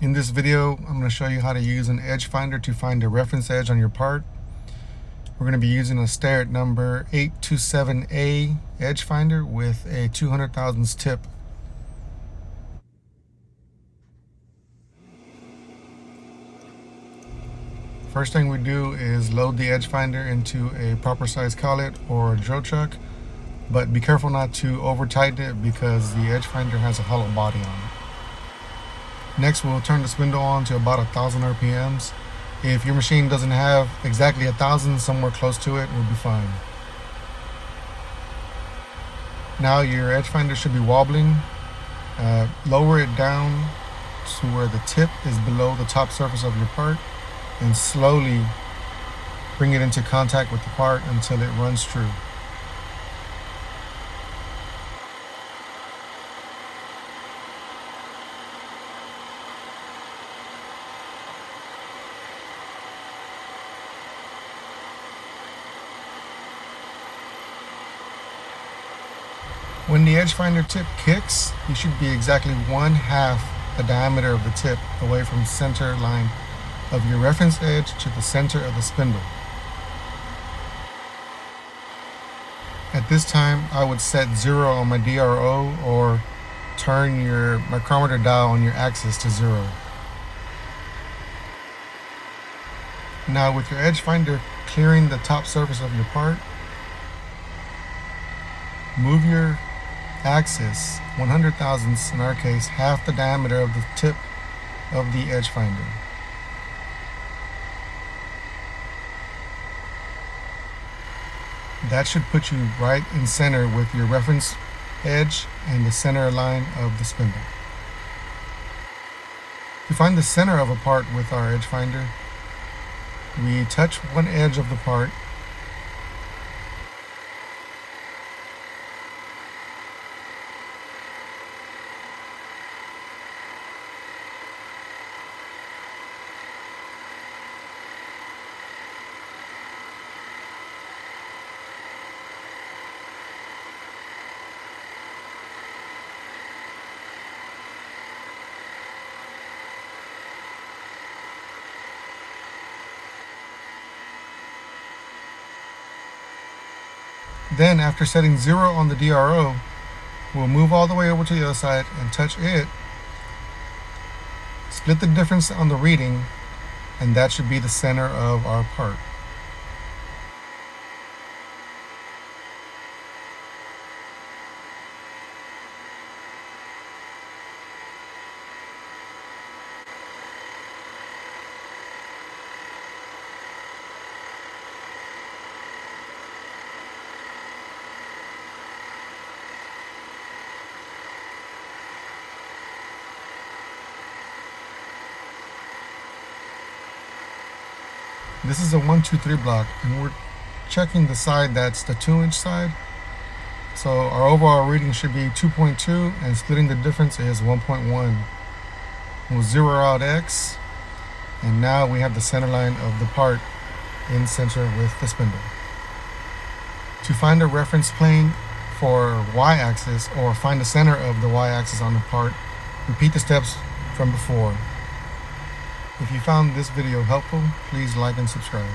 In this video, I'm going to show you how to use an edge finder to find a reference edge on your part. We're going to be using a Starrett number 827A edge finder with a 200 thousandths tip. First thing we do is load the edge finder into a proper size collet or drill chuck, but be careful not to over tighten it because the edge finder has a hollow body on it. Next, we'll turn the spindle on to about 1,000 RPMs. If your machine doesn't have exactly 1,000, somewhere close to it will be fine. Now your edge finder should be wobbling. Lower it down to where the tip is below the top surface of your part and slowly bring it into contact with the part until it runs true. When the edge finder tip kicks, you should be exactly 1/2 the diameter of the tip away from the center line of your reference edge to the center of the spindle. At this time, I would set 0 on my DRO or turn your micrometer dial on your axis to 0. Now with your edge finder clearing the top surface of your part, move your axis 100 thousandths, in our case half the diameter of the tip of the edge finder. That should put you right in center with your reference edge and the center line of the spindle. To find the center of a part with our edge finder, we touch one edge of the part, then after setting 0 on the DRO, we'll move all the way over to the other side and touch it, split the difference on the reading, and that should be the center of our part. This is a 1, 2, 3 block, and we're checking the side that's the 2-inch side. So our overall reading should be 2.2, and splitting the difference is 1.1. We'll zero out X, and now we have the center line of the part in center with the spindle. To find a reference plane for Y-axis or find the center of the Y-axis on the part, repeat the steps from before. If you found this video helpful, please like and subscribe.